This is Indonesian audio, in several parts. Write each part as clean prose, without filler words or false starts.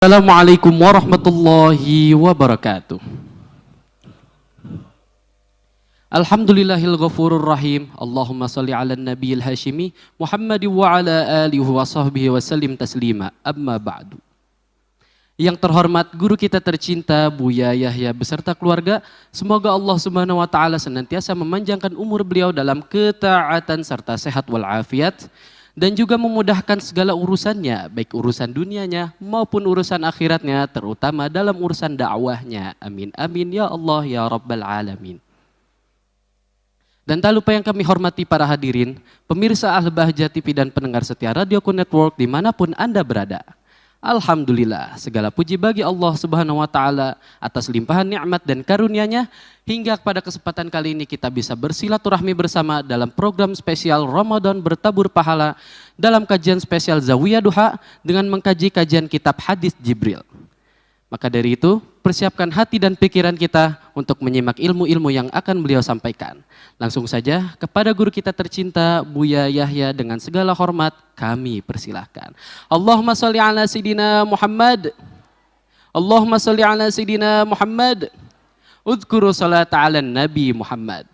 Assalamualaikum warahmatullahi wabarakatuh. Alhamdulillahil ghafurur rahim. Allahumma salli ala nabiyil hashimi Muhammad wa ala alihi wa sahbihi wa sallim taslima. Amma ba'du. Yang terhormat guru kita tercinta Buya Yahya beserta keluarga, semoga Allah Subhanahu wa taala senantiasa memanjangkan umur beliau dalam ketaatan serta sehat walafiat dan juga memudahkan segala urusannya, baik urusan dunianya maupun urusan akhiratnya, terutama dalam urusan dakwahnya. Amin amin ya Allah ya Rabbal alamin. Dan tak lupa yang kami hormati para hadirin, pemirsa Al-Bahjah TV dan pendengar setia Radioku Network dimanapun Anda berada. Alhamdulillah, segala puji bagi Allah Subhanahu wa taala atas limpahan nikmat dan karunia-Nya hingga pada kesempatan kali ini kita bisa bersilaturahmi bersama dalam program spesial Ramadan bertabur pahala dalam kajian spesial Zawiyah Duha dengan mengkaji kajian kitab Hadis Jibril. Maka dari itu, persiapkan hati dan pikiran kita untuk menyimak ilmu-ilmu yang akan beliau sampaikan. Langsung saja kepada guru kita tercinta Buya Yahya dengan segala hormat kami persilahkan. Allahumma sholli ala Sayyidina Muhammad. Allahumma sholli ala Sayyidina Muhammad. Udhkuru salat ala Nabi Muhammad.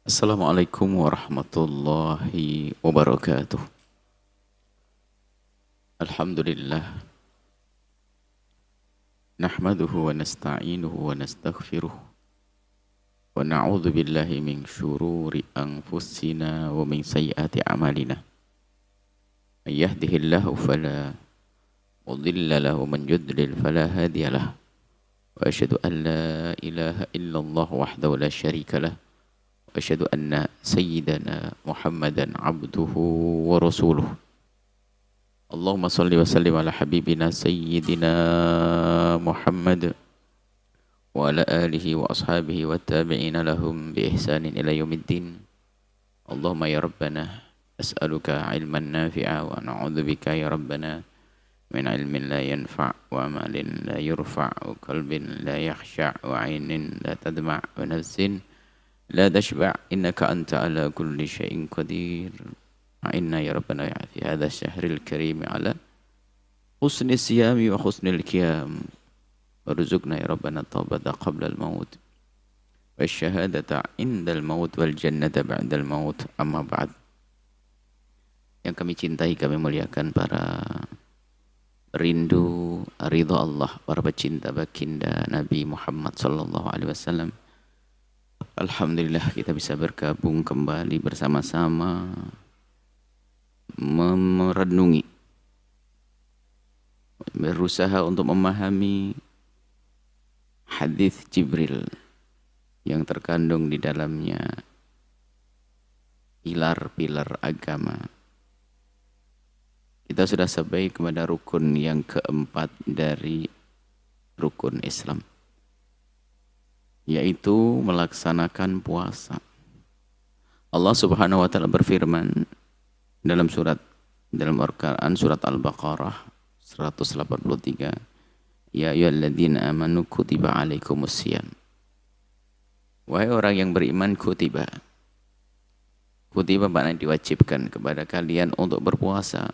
Assalamualaikum warahmatullahi wabarakatuh. Alhamdulillah. Nahmaduhu wa nasta'inuhu wa nastaghfiruh. Wa na'udzu billahi min syururi anfusina wa min sayyiati a'malina. May yahdihillahu fala mudilla lahu wa man yudlil fala hadiya lahu. Wa asyhadu an la ilaha illallah wahdahu la syarika lahu. Asyhadu anna sayyidana Muhammadan abduhu wa rasuluh. Allahumma salli wa sallim ala habibina sayyidina Muhammad wa ala alihi wa ashabihi wa tabi'ina lahum bi ihsanin ila yaumiddin. Allahumma ya rabbana as'aluka ilman nafi'a wa na'udzubika ya rabbana min ilmin la yanfa' wa amalin la yurfa' wa qalbin la yakhsha' wa 'ainin la tadma' wa nafsin لا تشبع إنك أنت على كل شيء قدير. إنا يا ربنا في هذا الشهر الكريم على حسن الصيام وحسن القيام وارزقنا يا ربنا التوبة قبل الموت والشهادة عند الموت والجنة بعد الموت. أما بعد. Yang kami cintai, kami muliakan para rindu ridha Allah, para pecinta baginda Nabi Muhammad sallallahu alaihi wasallam. Alhamdulillah kita bisa bergabung kembali bersama-sama merenungi, berusaha untuk memahami hadis Jibril yang terkandung di dalamnya pilar-pilar agama. Kita sudah sampai kepada rukun yang keempat dari rukun Islam, yaitu melaksanakan puasa. Allah Subhanahu wa taala berfirman dalam Al-Qur'an surat Al-Baqarah 183, ya ayyuhalladzina amanu kutiba alaikumusiyam. Wahai orang yang beriman, kutiba maknanya diwajibkan kepada kalian untuk berpuasa.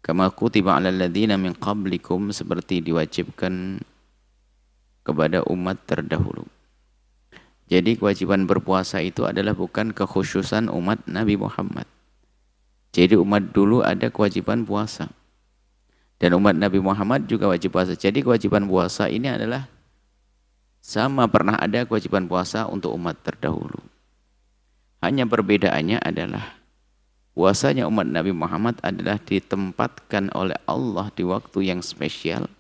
Kama kutiba alal ladzina min qablikum, seperti diwajibkan kepada umat terdahulu. Jadi kewajiban berpuasa itu adalah bukan kekhususan umat Nabi Muhammad. Jadi umat dulu ada kewajiban puasa. Dan umat Nabi Muhammad juga wajib puasa. Jadi kewajiban puasa ini adalah sama, pernah ada kewajiban puasa untuk umat terdahulu. Hanya perbedaannya adalah puasanya umat Nabi Muhammad adalah ditempatkan oleh Allah di waktu yang spesial.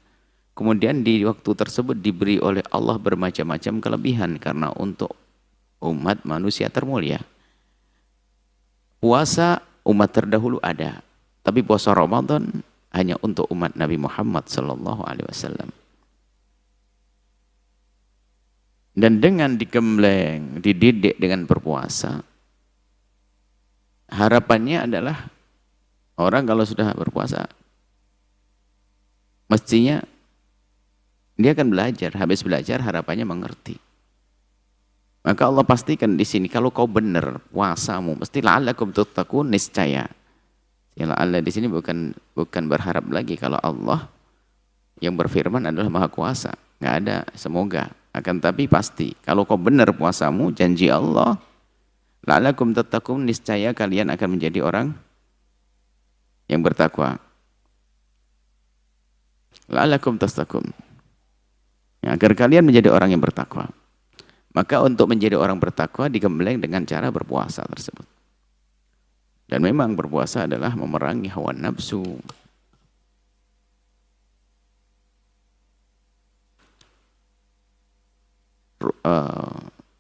Kemudian di waktu tersebut diberi oleh Allah bermacam-macam kelebihan karena untuk umat manusia termulia. Puasa umat terdahulu ada, tapi puasa Ramadan hanya untuk umat Nabi Muhammad sallallahu alaihi wasallam. Dan dengan digembleng, dididik dengan berpuasa, harapannya adalah orang kalau sudah berpuasa mestinya dia akan belajar, habis belajar harapannya mengerti. Maka Allah pastikan di sini kalau kau benar puasamu, mesti la'allakum tattaqun, niscaya. Ya Allah di sini bukan berharap lagi kalau Allah yang berfirman adalah Maha Kuasa. Nggak ada semoga. Akan tapi pasti kalau kau benar puasamu, janji Allah, la'allakum tattaqun, niscaya kalian akan menjadi orang yang bertakwa. La'allakum tattaqun. Ya, agar kalian menjadi orang yang bertakwa. Maka untuk menjadi orang bertakwa digembleng dengan cara berpuasa tersebut. Dan memang berpuasa adalah memerangi hawa nafsu.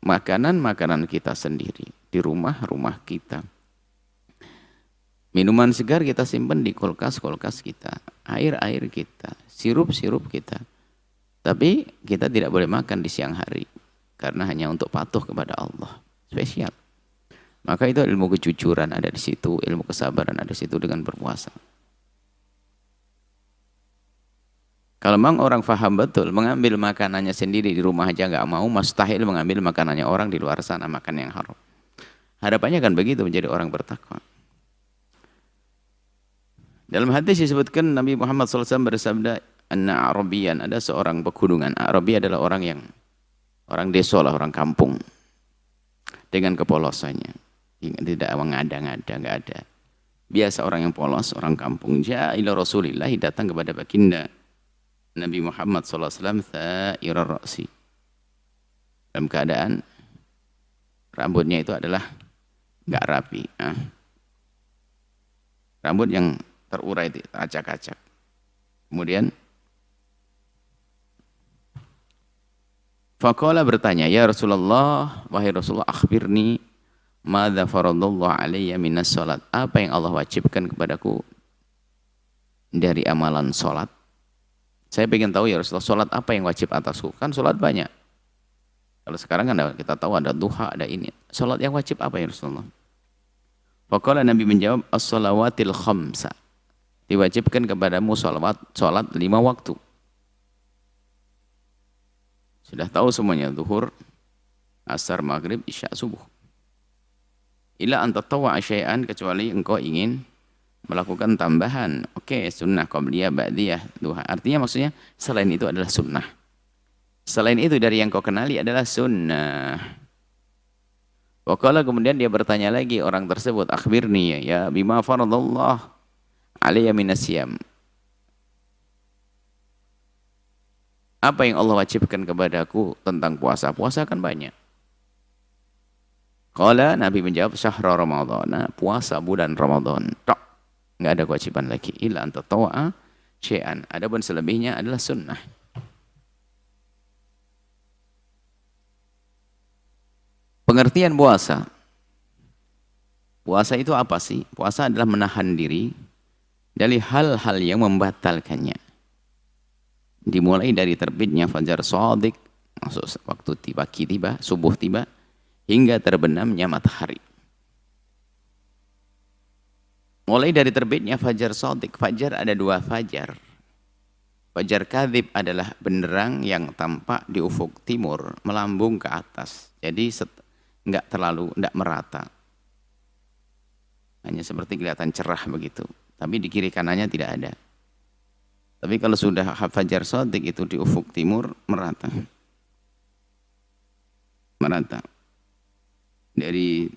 Makanan-makanan kita sendiri di rumah-rumah kita. Minuman segar kita simpan di kulkas-kulkas kita. Air-air kita, sirup-sirup kita. Tapi kita tidak boleh makan di siang hari. Karena hanya untuk patuh kepada Allah. Spesial. Maka itu ilmu kejujuran ada di situ, ilmu kesabaran ada di situ dengan berpuasa. Kalau memang orang faham betul, mengambil makanannya sendiri di rumah aja nggak mau, mustahil mengambil makanannya orang di luar sana, makan yang haram. Harapannya kan begitu menjadi orang bertakwa. Dalam hadis disebutkan Nabi Muhammad SAW bersabda, Anna Arabiyan, ada seorang pegunungan. Arabi adalah orang desa lah, orang kampung. Dengan kepolosannya. Tidak mengada-ngada, nggak ada. Biasa orang yang polos, orang kampung. Ja'ila Rasulillah, datang kepada baginda Nabi Muhammad SAW, Tha'irar Ra'si. Dalam keadaan rambutnya itu adalah nggak rapi. Rambut yang terurai, acak-acak. Kemudian Faqala bertanya, ya Rasulullah, wahai Rasulullah, akhbirni madza faradallahu alayya minas salat. Apa yang Allah wajibkan kepadaku dari amalan salat? Saya ingin tahu ya Rasulullah, salat apa yang wajib atasku? Kan salat banyak. Kalau sekarang kan kita tahu ada duha, ada ini. Salat yang wajib apa ya Rasulullah? Faqala Nabi menjawab, as-salawatil khamsa. Diwajibkan kepadamu salat 5 waktu. Sudah tahu semuanya, zuhur, asar, maghrib, isya, subuh. Ila anta tawa syai'an, kecuali engkau ingin melakukan tambahan. Oke, sunnah, qabliyah, ba'diyah, duha. Artinya maksudnya selain itu adalah sunnah. Selain itu dari yang kau kenali adalah sunnah. Wakala kemudian dia bertanya lagi orang tersebut, akhbirni ya bima faradallah alayya minasyam. Apa yang Allah wajibkan kepadaku tentang puasa? Puasa kan banyak. Qala Nabi menjawab syahra Ramadhan, puasa bulan Ramadan. Tok, enggak ada kewajiban lagi. Illa anta tawa'a syai'an. Adapun selebihnya adalah sunnah. Pengertian puasa. Puasa itu apa sih? Puasa adalah menahan diri dari hal-hal yang membatalkannya. Dimulai dari terbitnya fajar shadiq, masuk waktu pagi tiba, subuh tiba, hingga terbenamnya matahari. Mulai dari terbitnya fajar shadiq. Fajar ada 2 fajar. Fajar kadhib adalah benderang yang tampak di ufuk timur, melambung ke atas. Jadi enggak merata. Hanya seperti kelihatan cerah begitu. Tapi di kiri kanannya tidak ada. Tapi kalau sudah fajar shadiq itu di ufuk timur, merata. Merata. Dari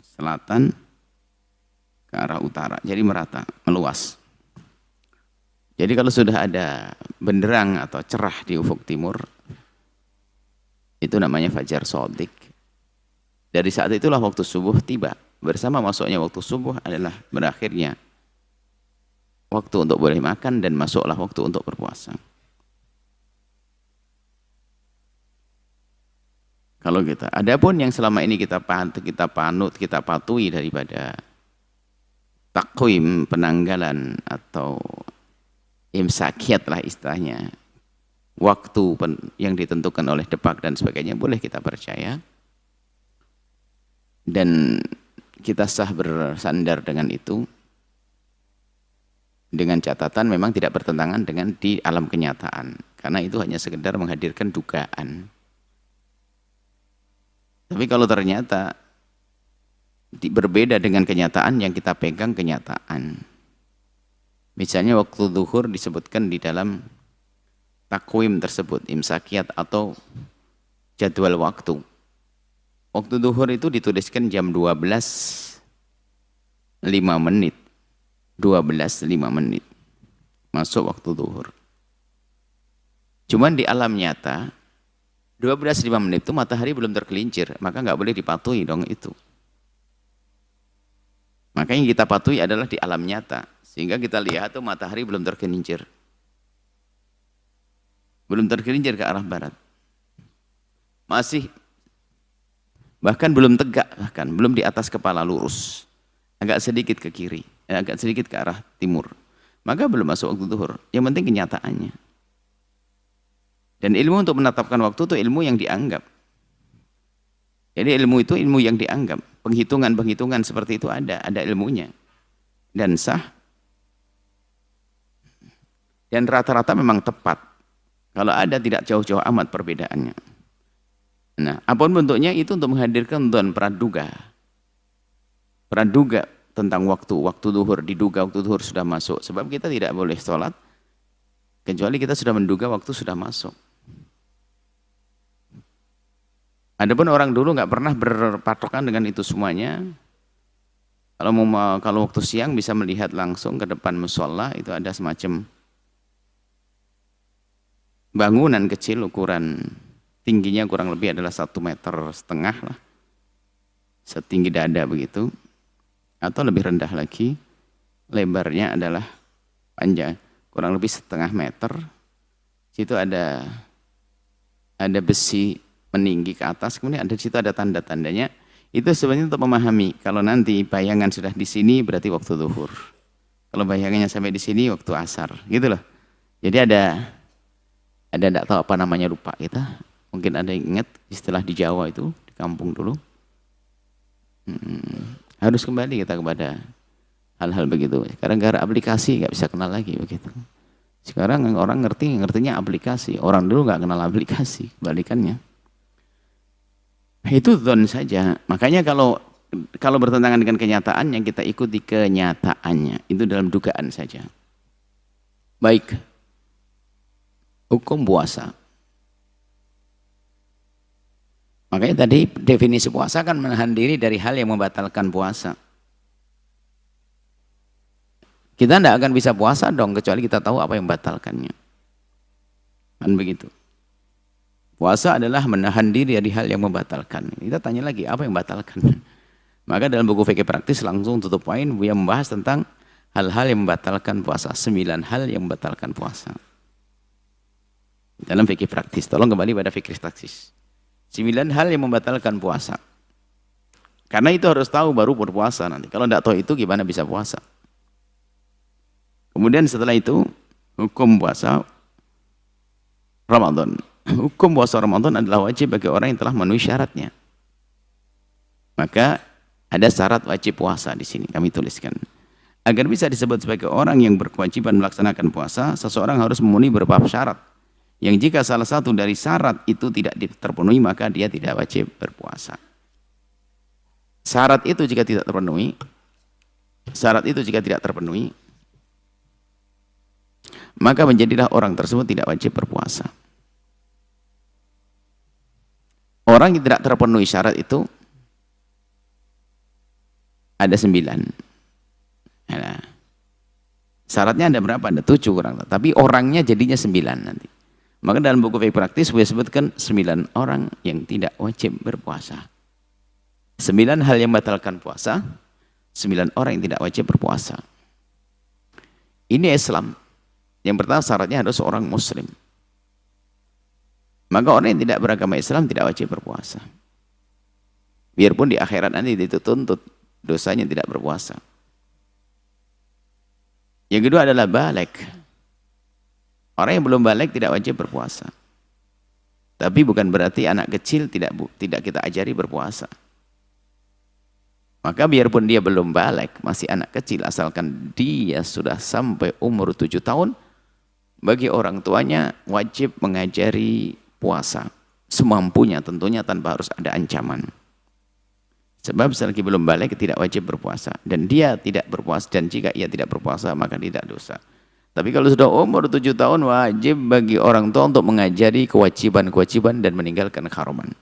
selatan ke arah utara. Jadi merata, meluas. Jadi kalau sudah ada benderang atau cerah di ufuk timur, itu namanya fajar shadiq. Dari saat itulah waktu subuh tiba. Bersama masuknya waktu subuh adalah berakhirnya waktu untuk boleh makan dan masuklah waktu untuk berpuasa. Kalau kita, adapun yang selama ini kita panut, kita patuhi daripada takwim, penanggalan atau imsakiyat lah istilahnya, waktu yang ditentukan oleh Depak dan sebagainya, boleh kita percaya dan kita sah bersandar dengan itu. Dengan catatan memang tidak bertentangan dengan di alam kenyataan. Karena itu hanya sekedar menghadirkan dugaan. Tapi kalau ternyata berbeda dengan kenyataan, yang kita pegang kenyataan. Misalnya waktu zuhur disebutkan di dalam takwim tersebut, imsakiyat atau jadwal waktu. Waktu zuhur itu dituliskan jam 12.05 menit. 12.05 menit. Masuk waktu zuhur. Cuman di alam nyata, 12.05 menit itu matahari belum tergelincir, maka nggak boleh dipatuhi dong itu. Maka yang kita patuhi adalah di alam nyata. Sehingga kita lihat tuh matahari belum tergelincir. Belum tergelincir ke arah barat. Masih, bahkan belum tegak, bahkan belum di atas kepala lurus. Agak sedikit ke kiri, agak sedikit ke arah timur. Maka belum masuk waktu zuhur. Yang penting kenyataannya. Dan ilmu untuk menetapkan waktu itu ilmu yang dianggap. Jadi ilmu itu ilmu yang dianggap. Penghitungan-penghitungan seperti itu ada ilmunya. Dan sah. Dan rata-rata memang tepat. Kalau ada tidak jauh-jauh amat perbedaannya. Nah, apapun bentuknya itu untuk menghadirkan tuan praduga. Praduga tentang waktu zuhur, diduga waktu zuhur sudah masuk. Sebab kita tidak boleh sholat kecuali kita sudah menduga waktu sudah masuk. Adapun orang dulu nggak pernah berpatokan dengan itu semuanya. Kalau waktu siang bisa melihat langsung ke depan musola, itu ada semacam bangunan kecil, ukuran tingginya kurang lebih adalah 1,5 meter lah, setinggi dada begitu, atau lebih rendah lagi, lebarnya adalah panjang kurang lebih 0,5 meter. Situ ada besi meninggi ke atas, kemudian di situ ada tanda-tandanya. Itu sebenarnya untuk memahami kalau nanti bayangan sudah di sini berarti waktu zuhur. Kalau bayangannya sampai di sini waktu asar, gitu loh. Jadi ada enggak tahu apa namanya, lupa kita. Mungkin ada yang ingat istilah di Jawa itu, di kampung dulu. Harus kembali kita kepada hal-hal begitu. Sekarang gara aplikasi nggak bisa kenal lagi begitu. Sekarang orang ngertinya aplikasi. Orang dulu nggak kenal aplikasi, kebalikannya. Itu dzon saja. Makanya kalau bertentangan dengan kenyataan, yang kita ikuti kenyataannya. Itu dalam dugaan saja. Baik. Hukum puasa. Makanya tadi definisi puasa kan menahan diri dari hal yang membatalkan puasa. Kita tidak akan bisa puasa dong kecuali kita tahu apa yang membatalkannya. Kan begitu. Puasa adalah menahan diri dari hal yang membatalkan. Kita tanya lagi, apa yang membatalkan? Maka dalam buku fikih praktis langsung tutup poin, Buya membahas tentang hal-hal yang membatalkan puasa. 9 hal yang membatalkan puasa. Dalam fikih praktis, tolong kembali pada fikih praktis. 9 hal yang membatalkan puasa. Karena itu harus tahu baru berpuasa nanti. Kalau tidak tahu itu gimana bisa puasa? Kemudian setelah itu, hukum puasa Ramadan. Hukum puasa Ramadan adalah wajib bagi orang yang telah memenuhi syaratnya. Maka ada syarat wajib puasa di sini kami tuliskan. Agar bisa disebut sebagai orang yang berkewajiban melaksanakan puasa, seseorang harus memenuhi beberapa syarat. Yang jika salah satu dari syarat itu tidak terpenuhi, maka dia tidak wajib berpuasa. Syarat itu jika tidak terpenuhi, maka menjadilah orang tersebut tidak wajib berpuasa. Orang yang tidak terpenuhi syarat itu ada 9. Nah, syaratnya ada berapa? Ada 7 kurang. Tapi orangnya jadinya 9 nanti. Maka dalam buku fikih praktis saya sebutkan 9 orang yang tidak wajib berpuasa. 9 hal yang membatalkan puasa, 9 orang yang tidak wajib berpuasa. Ini Islam. Yang pertama syaratnya harus seorang muslim. Maka orang yang tidak beragama Islam tidak wajib berpuasa. Biarpun di akhirat nanti dituntut dosanya tidak berpuasa. Yang kedua adalah baligh. Orang yang belum baligh tidak wajib berpuasa. Tapi bukan berarti anak kecil tidak kita ajari berpuasa. Maka biarpun dia belum baligh, masih anak kecil, asalkan dia sudah sampai umur 7 tahun, bagi orang tuanya wajib mengajari puasa semampunya, tentunya tanpa harus ada ancaman. Sebab selagi belum balik tidak wajib berpuasa. Dan dia tidak berpuasa. Dan jika ia tidak berpuasa maka tidak dosa. Tapi kalau sudah umur 7 tahun wajib bagi orang tua untuk mengajari kewajiban-kewajiban dan meninggalkan haraman.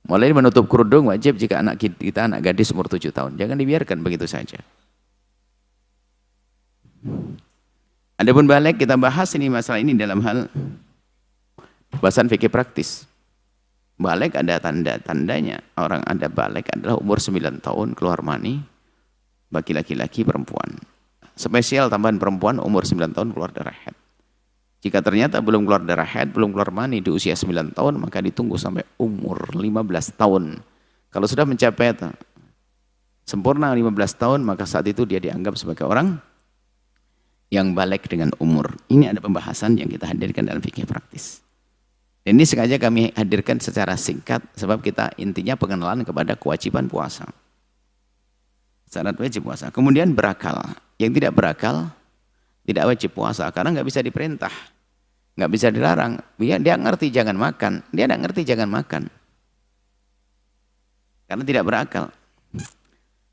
Mulai menutup kerudung wajib jika anak kita anak gadis umur 7 tahun. Jangan dibiarkan begitu saja. Adapun balik kita bahas ini masalah ini dalam hal bahasan fikih praktis. Balik ada tanda-tandanya. Orang ada balik adalah umur 9 tahun keluar mani bagi laki-laki perempuan. Spesial tambahan perempuan umur 9 tahun keluar darah haid. Jika ternyata belum keluar darah haid, belum keluar mani di usia 9 tahun, maka ditunggu sampai umur 15 tahun. Kalau sudah mencapai sempurna 15 tahun, maka saat itu dia dianggap sebagai orang yang balik dengan umur. Ini ada pembahasan yang kita hadirkan dalam fikih praktis. Dan ini sengaja kami hadirkan secara singkat sebab kita intinya pengenalan kepada kewajiban puasa. Syarat wajib puasa. Kemudian berakal. Yang tidak berakal tidak wajib puasa karena nggak bisa diperintah, nggak bisa dilarang. Dia ngerti jangan makan, dia tidak ngerti jangan makan karena tidak berakal.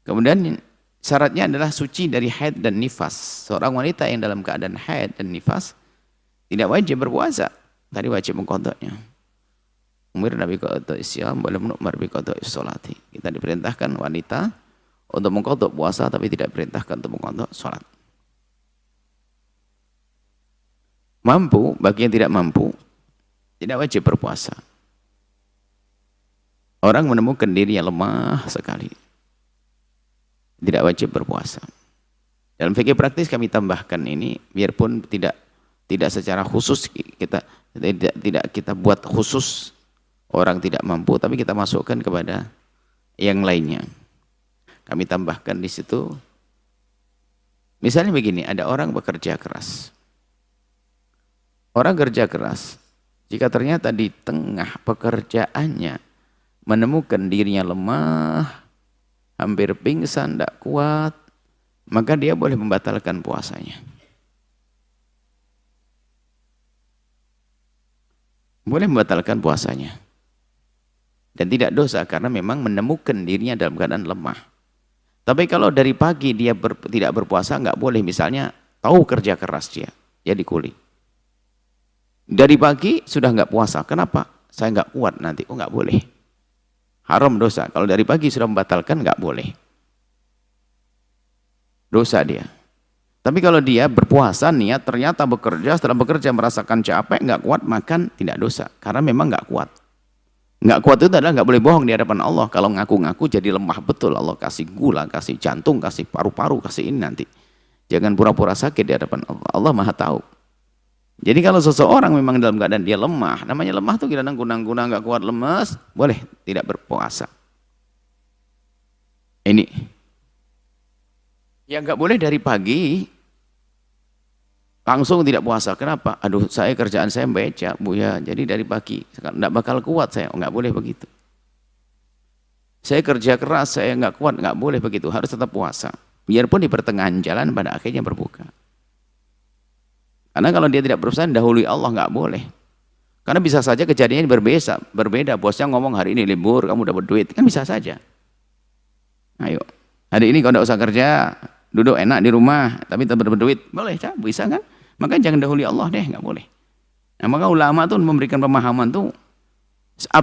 Kemudian syaratnya adalah suci dari haid dan nifas. Seorang wanita yang dalam keadaan haid dan nifas tidak wajib berpuasa. Tadi wajib mengqadanya. Umir Nabi qada isyam belum umar bi qada sholati. Kita diperintahkan wanita untuk mengqada puasa tapi tidak diperintahkan untuk mengqada salat. Mampu, bagi yang tidak mampu tidak wajib berpuasa. Orang menemukan dirinya lemah sekali, tidak wajib berpuasa. Dalam fikih praktis kami tambahkan ini, biarpun tidak secara khusus tidak kita buat khusus orang tidak mampu, tapi kita masukkan kepada yang lainnya. Kami tambahkan di situ, misalnya begini, ada orang bekerja keras. Orang kerja keras, jika ternyata di tengah pekerjaannya menemukan dirinya lemah, hampir pingsan, tidak kuat, maka dia boleh membatalkan puasanya. Boleh membatalkan puasanya. Dan tidak dosa karena memang menemukan dirinya dalam keadaan lemah. Tapi kalau dari pagi dia tidak berpuasa, nggak boleh. Misalnya tahu kerja keras dia, jadi kuli. Dari pagi sudah nggak puasa. Kenapa? Saya nggak kuat nanti. Oh nggak boleh. Haram dosa. Kalau dari pagi sudah membatalkan nggak boleh. Dosa dia. Tapi kalau dia berpuasa niat ternyata bekerja, setelah bekerja merasakan capek, nggak kuat makan, tidak dosa. Karena memang nggak kuat. Nggak kuat itu adalah nggak boleh bohong di hadapan Allah. Kalau ngaku-ngaku jadi lemah betul. Allah kasih gula, kasih jantung, kasih paru-paru, kasih ini nanti. Jangan pura-pura sakit di hadapan Allah. Allah Maha tahu. Jadi kalau seseorang memang dalam keadaan dia lemah, namanya lemah tuh kadang kunang-kunang nggak kuat, lemas, boleh tidak berpuasa. Ini yang nggak boleh dari pagi langsung tidak puasa. Kenapa? Aduh, kerjaan saya beca, Bu ya. Jadi dari pagi nggak bakal kuat saya. Nggak boleh begitu. Saya kerja keras, saya nggak kuat, nggak boleh begitu. Harus tetap puasa. Biarpun di pertengahan jalan pada akhirnya berbuka. Karena kalau dia tidak berusaha dahului Allah nggak boleh. Karena bisa saja kejadiannya berbeda. Bosnya ngomong hari ini libur, kamu dapat duit, kan bisa saja. Ayo, hari ini kau tidak usah kerja, duduk enak di rumah, tapi tetap berduit, boleh, bisa kan? Makanya jangan dahului Allah deh, nggak boleh. Nah, maka ulama tuh memberikan pemahaman tuh,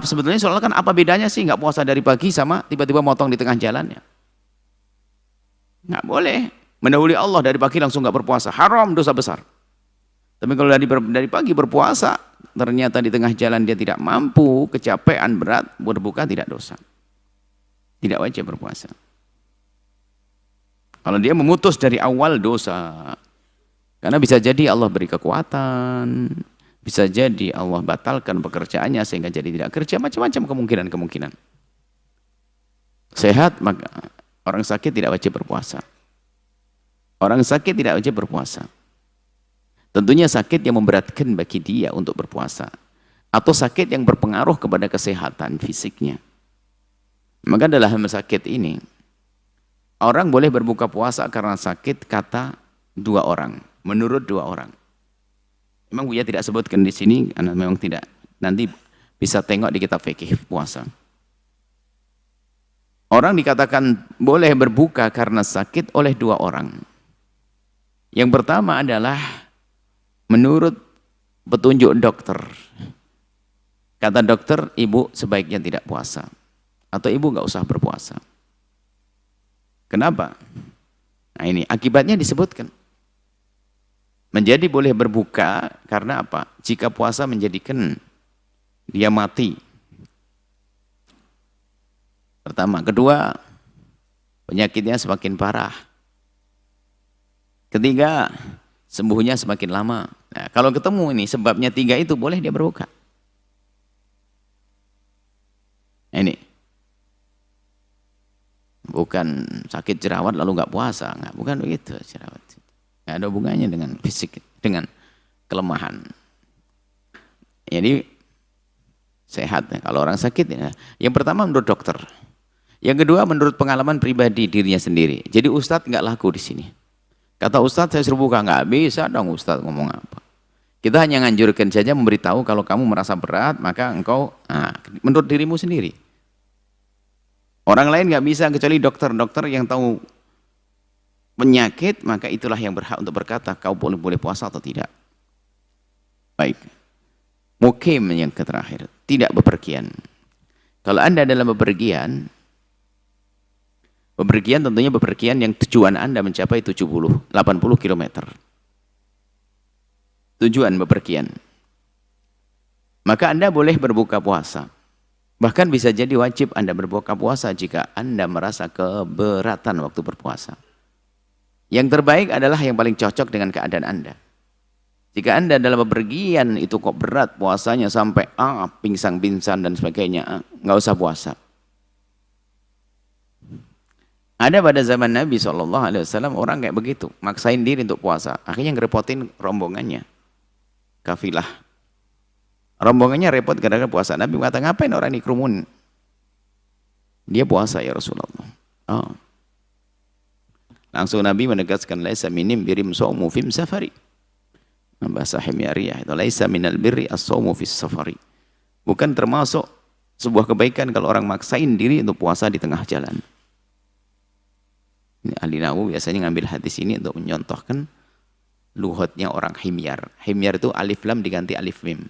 sebetulnya soalnya kan apa bedanya sih nggak puasa dari pagi sama tiba-tiba motong di tengah jalannya? Nggak boleh. Mendahului Allah dari pagi langsung nggak berpuasa, haram, dosa besar. Tapi kalau dari pagi berpuasa, ternyata di tengah jalan dia tidak mampu, kecapean berat, berbuka tidak dosa. Tidak wajib berpuasa. Kalau dia memutus dari awal dosa. Karena bisa jadi Allah beri kekuatan, bisa jadi Allah batalkan pekerjaannya sehingga jadi tidak kerja, macam-macam kemungkinan-kemungkinan. Sehat, maka orang sakit tidak wajib berpuasa. Orang sakit tidak wajib berpuasa. Tentunya sakit yang memberatkan bagi dia untuk berpuasa. Atau sakit yang berpengaruh kepada kesehatan fisiknya. Maka dalam sakit ini, orang boleh berbuka puasa karena sakit kata 2 orang. Menurut 2 orang. Memang Buya tidak sebutkan di sini, karena memang tidak. Nanti bisa tengok di kitab fikih puasa. Orang dikatakan boleh berbuka karena sakit oleh dua orang. Yang pertama adalah menurut petunjuk dokter. Kata dokter, ibu sebaiknya tidak puasa. Atau ibu nggak usah berpuasa. Kenapa? Nah ini akibatnya disebutkan. Menjadi boleh berbuka karena apa? Jika puasa menjadikan dia mati. Pertama. Kedua, penyakitnya semakin parah. Ketiga, sembuhnya semakin lama. Nah, kalau ketemu ini sebabnya tiga itu, boleh dia berbuka. Nah, ini. Bukan sakit jerawat lalu nggak puasa. Nggak, bukan begitu jerawat. Nggak ada hubungannya dengan fisik, dengan kelemahan. Jadi sehat kalau orang sakit ya. Yang pertama menurut dokter. Yang kedua menurut pengalaman pribadi dirinya sendiri. Jadi Ustadz nggak laku di sini. Kata Ustadz saya suruh buka, nggak bisa dong Ustadz ngomong apa. Kita hanya nganjurkan saja, memberitahu kalau kamu merasa berat maka engkau menurut dirimu sendiri. Orang lain nggak bisa kecuali dokter-dokter yang tahu penyakit, maka itulah yang berhak untuk berkata kau boleh puasa atau tidak. Baik. Mukim yang terakhir, tidak bepergian. Kalau Anda dalam bepergian tentunya bepergian yang tujuan Anda mencapai 70-80 km. Tujuan bepergian. Maka Anda boleh berbuka puasa. Bahkan bisa jadi wajib Anda berbuka puasa jika Anda merasa keberatan waktu berpuasa. Yang terbaik adalah yang paling cocok dengan keadaan Anda. Jika Anda dalam bepergian itu kok berat puasanya sampai pingsan dan sebagainya, nggak usah puasa. Ada pada zaman Nabi SAW orang kayak begitu, maksain diri untuk puasa. Akhirnya ngerepotin rombongannya, kafilah. Rombongannya repot gara-gara puasa. Nabi kata, ngapain orang ini kerumun? Dia puasa ya Rasulullah. Langsung Nabi menegaskan, laisa minim birim saumu fim safari. Bahasa Himyariyah itu, laisa minal birri as-saumu fis safari. Bukan termasuk sebuah kebaikan kalau orang maksain diri untuk puasa di tengah jalan. Ini ahli nahwu biasanya ngambil hadis ini untuk menyontohkan luhutnya orang himyar. Himyar itu alif lam diganti alif mim.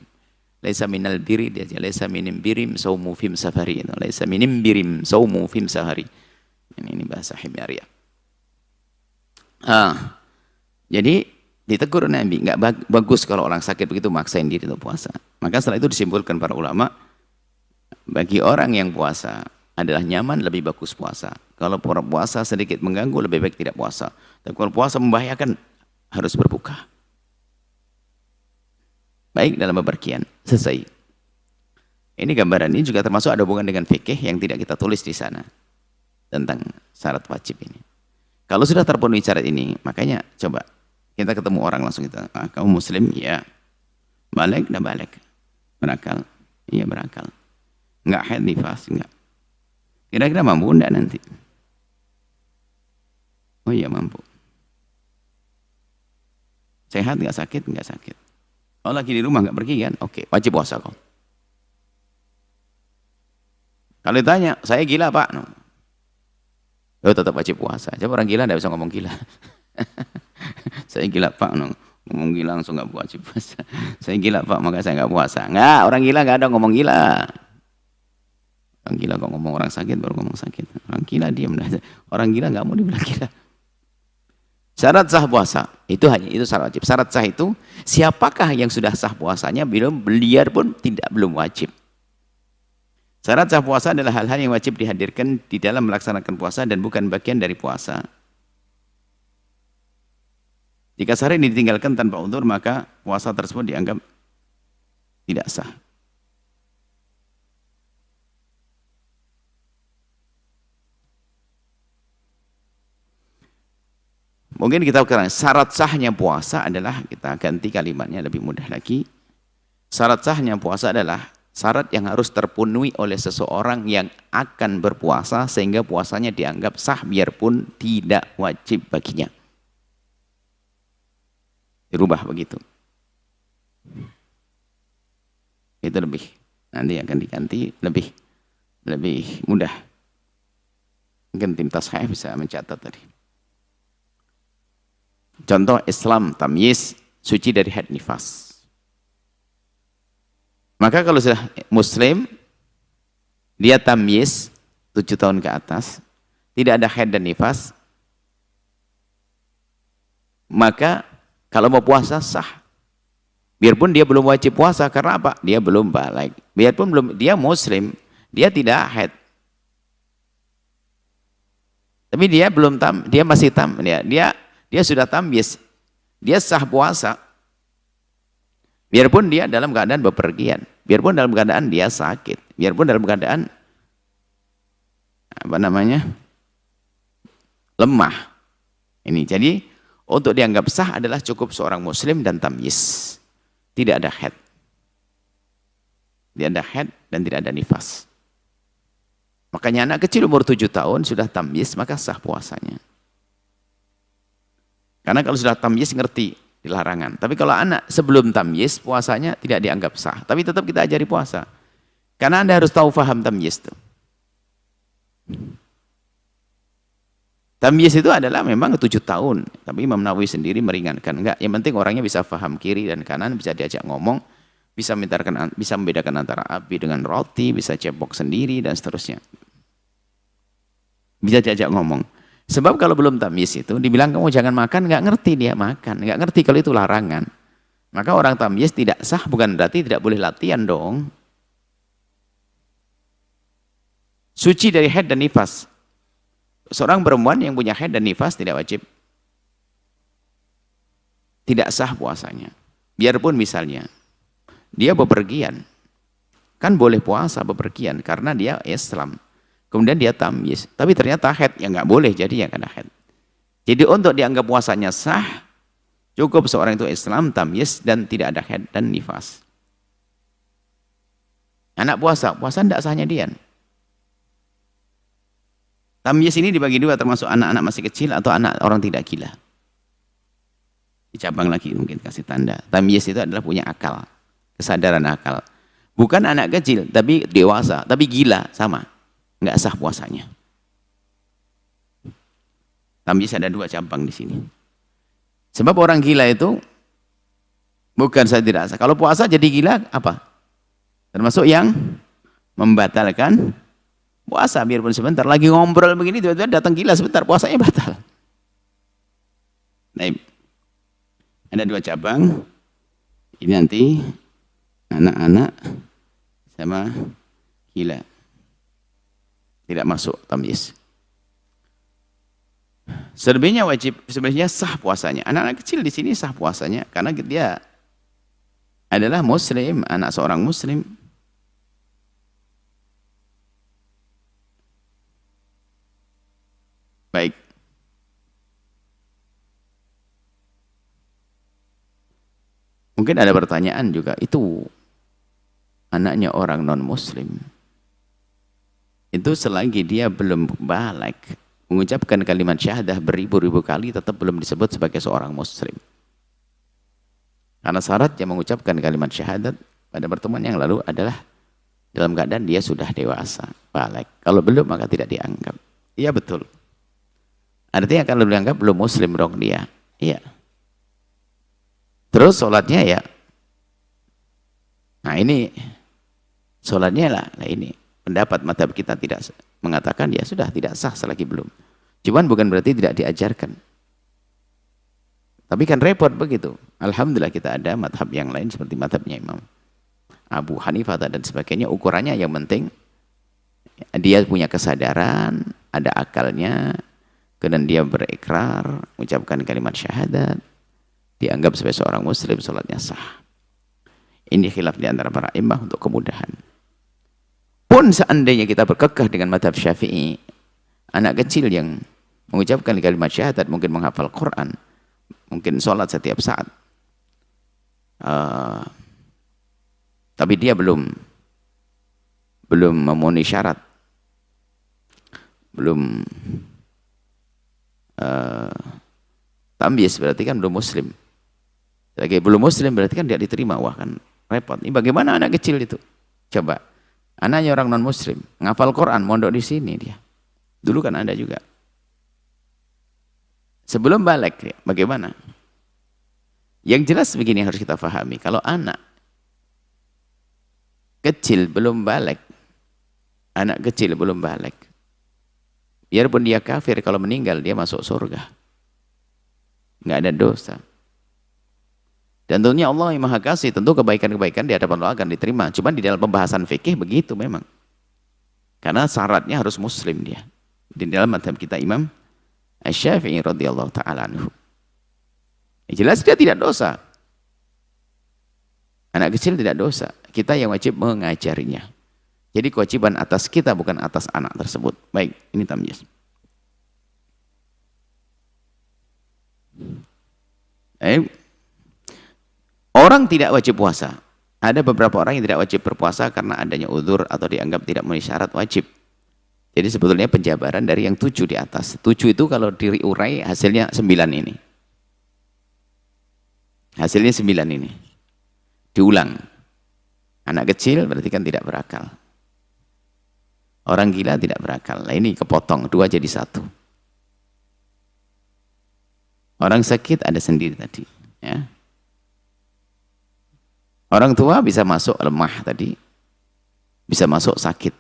Laisa minal birri, dia laisa minim birim saumu fim safari. Laisa minim birim saumu fim safari. Ini bahasa Himyariyah. Jadi ditegur Nabi, nggak bagus kalau orang sakit begitu maksain diri untuk puasa. Maka setelah itu disimpulkan para ulama, bagi orang yang puasa adalah nyaman lebih bagus puasa. Kalau puasa sedikit mengganggu lebih baik tidak puasa. Tapi kalau puasa membahayakan harus berbuka. Baik dalam bepergian, selesai. Ini gambaran ini juga termasuk ada hubungan dengan fikih yang tidak kita tulis di sana tentang syarat wajib ini. Kalau sudah terpenuhi syarat ini, makanya coba kita ketemu orang langsung kita, kamu muslim? Ya. Balik? Dah balik. Berakal? Iya berakal. Enggak haid nifas? Enggak. Kira-kira mampu enggak nanti? Oh iya mampu. Sehat enggak sakit? Enggak sakit. Kalau lagi di rumah enggak pergi kan? Oke, wajib puasa kau. Kalau ditanya, saya gila Pak? No. Oh, tetap wajib puasa. Coba orang gila enggak bisa ngomong gila. Saya gila Pak, no. Ngomong gila langsung enggak wajib puasa. Saya gila Pak, maka saya enggak puasa. Enggak, orang gila enggak ada ngomong gila. Orang gila kok ngomong orang sakit baru ngomong sakit. Orang gila diam. Orang gila enggak mau dibilang gila. Syarat sah puasa itu hanya itu syarat wajib. Syarat sah itu siapakah yang sudah sah puasanya beliau pun belum wajib. Syarat sah puasa adalah hal-hal yang wajib dihadirkan di dalam melaksanakan puasa dan bukan bagian dari puasa. Jika syarat ini ditinggalkan tanpa udzur, maka puasa tersebut dianggap tidak sah. Mungkin kita katakan syarat sahnya puasa adalah, kita ganti kalimatnya lebih mudah lagi. Syarat sahnya puasa adalah syarat yang harus terpenuhi oleh seseorang yang akan berpuasa sehingga puasanya dianggap sah biarpun tidak wajib baginya. Dirubah begitu. Itu lebih, nanti akan diganti lebih mudah. Mungkin tim tasawuf bisa mencatat tadi. Contoh Islam tamyiz suci dari haid nifas. Maka kalau sudah muslim dia tamyiz 7 tahun ke atas, tidak ada haid dan nifas, maka kalau mau puasa sah. Biarpun dia belum wajib puasa, karena apa? Dia belum balik. Biarpun belum, dia muslim, dia tidak haid. Tapi dia belum dia masih dia sudah tamyiz. Dia sah puasa. Biarpun dia dalam keadaan bepergian, biarpun dalam keadaan dia sakit, biarpun dalam keadaan lemah. Ini jadi untuk dianggap sah adalah cukup seorang muslim dan tamyiz. Tidak ada haid. Tidak ada haid dan tidak ada nifas. Makanya anak kecil umur 7 tahun sudah tamyiz, maka sah puasanya. Karena kalau sudah tamyiz ngerti dilarangan. Tapi kalau anak sebelum tamyiz, puasanya tidak dianggap sah. Tapi tetap kita ajari puasa. Karena Anda harus tahu faham tamyiz itu. Tamyiz itu adalah memang 7 tahun, tapi Imam Nawawi sendiri meringankan. Enggak, yang penting orangnya bisa paham kiri dan kanan, bisa diajak ngomong, bisa membedakan antara api dengan roti, bisa cebok sendiri dan seterusnya. Bisa diajak ngomong. Sebab kalau belum tamyiz itu dibilang kamu jangan makan, enggak ngerti dia makan, enggak ngerti kalau itu larangan. Maka orang tamyiz tidak sah bukan berarti tidak boleh latihan dong. Suci dari haid dan nifas. Seorang perempuan yang punya haid dan nifas tidak wajib, tidak sah puasanya. Biarpun misalnya dia bepergian, kan boleh puasa bepergian karena dia Islam. Kemudian dia tamyiz, tapi ternyata haid, ya nggak boleh jadi yang kena haid. Jadi untuk dianggap puasanya sah, cukup seorang itu Islam, tamyiz dan tidak ada haid dan nifas. Anak puasa tidak sahnya dia. Tamyiz ini dibagi dua, termasuk anak-anak masih kecil atau anak orang tidak gila. Dicabang lagi mungkin kasih tanda. Tamyiz itu adalah punya akal, kesadaran akal. Bukan anak kecil, tapi dewasa, tapi gila, sama. Nggak sah puasanya. Tamyiz ada 2 cabang di sini. Sebab orang gila itu bukan saya tidak sah. Kalau puasa jadi gila apa? Termasuk yang membatalkan puasa, biarpun sebentar lagi ngobrol begini tiba-tiba datang gila sebentar, puasanya batal. Nah, ada 2 cabang. Ini nanti anak-anak sama gila tidak masuk tamyiz. Selebihnya wajib, sebenarnya sah puasanya. Anak-anak kecil di sini sah puasanya karena dia adalah muslim, anak seorang muslim. Baik. Mungkin ada pertanyaan juga, itu anaknya orang non-muslim. Itu selagi dia belum balik, mengucapkan kalimat syahadah beribu-ribu kali, tetap belum disebut sebagai seorang muslim. Karena syaratnya mengucapkan kalimat syahadat pada pertemuan yang lalu adalah dalam keadaan dia sudah dewasa, balik. Kalau belum maka tidak dianggap. Iya betul. Artinya kalau dianggap belum muslim dong dia. Iya. Terus sholatnya ya. Nah ini sholatnya lah ini. Pendapat mazhab kita tidak mengatakan ya sudah tidak sah selagi belum. Cuman bukan berarti tidak diajarkan. Tapi kan repot begitu. Alhamdulillah kita ada mazhab yang lain seperti mazhabnya Imam Abu Hanifah dan sebagainya. Ukurannya yang penting dia punya kesadaran, ada akalnya, kemudian dia berikrar, mengucapkan kalimat syahadat, dianggap sebagai seorang muslim, sholatnya sah. Ini khilaf di antara para imam untuk kemudahan. Pun seandainya kita berkekeh dengan mazhab Syafi'i, anak kecil yang mengucapkan kalimat syahadat, mungkin menghafal Quran, mungkin sholat setiap saat, tapi dia belum memenuhi syarat, belum tamyiz, berarti kan belum muslim. Sebagai belum muslim berarti kan tidak diterima. Wah kan repot. Ini bagaimana anak kecil itu? Coba, anaknya orang non muslim, ngafal Quran, mondok di sini dia. Dulu kan ada juga. Sebelum balik, bagaimana? Yang jelas begini harus kita pahami. Kalau anak kecil belum balik, biarpun dia kafir, kalau meninggal dia masuk surga. Nggak ada dosa. Dan tentunya Allah yang Maha Kasih, tentu kebaikan-kebaikan di hadapan Allah akan diterima. Cuma di dalam pembahasan fikih begitu memang. Karena syaratnya harus muslim dia. Di dalam madhab kita Imam Asy-Syafi'i radhiyallahu ta'ala anhu. Jelas dia tidak dosa. Anak kecil tidak dosa. Kita yang wajib mengajarinya. Jadi kewajiban atas kita bukan atas anak tersebut. Baik, ini tamyiz. Orang tidak wajib puasa. Ada beberapa orang yang tidak wajib berpuasa karena adanya uzur atau dianggap tidak memenuhi syarat wajib. Jadi sebetulnya penjabaran dari yang 7 di atas. 7 itu kalau diurai hasilnya 9 ini. Hasilnya 9 ini. Diulang. Anak kecil berarti kan tidak berakal. Orang gila tidak berakal. Nah ini kepotong, 2 jadi 1. Orang sakit ada sendiri tadi. Ya. Orang tua bisa masuk lemah tadi. Bisa masuk sakit.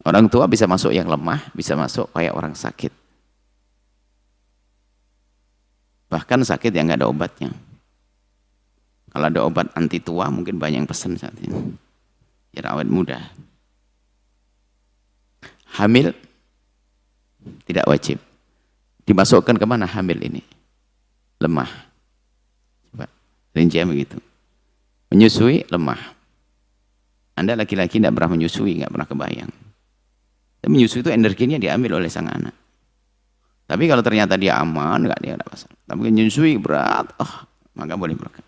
Orang tua bisa masuk yang lemah, bisa masuk kayak orang sakit. Bahkan sakit yang nggak ada obatnya. Kalau ada obat anti tua mungkin banyak yang pesan saat ini. Biar awet muda. Hamil tidak wajib. Dimasukkan kemana hamil ini? Lemah. Coba rincian begitu. Menyusui lemah. Anda laki-laki tidak pernah menyusui, nggak pernah kebayang. Dan menyusui itu energinya diambil oleh sang anak. Tapi kalau ternyata dia aman, nggak dia ada masalah. Tapi menyusui berat, maka boleh berangkat.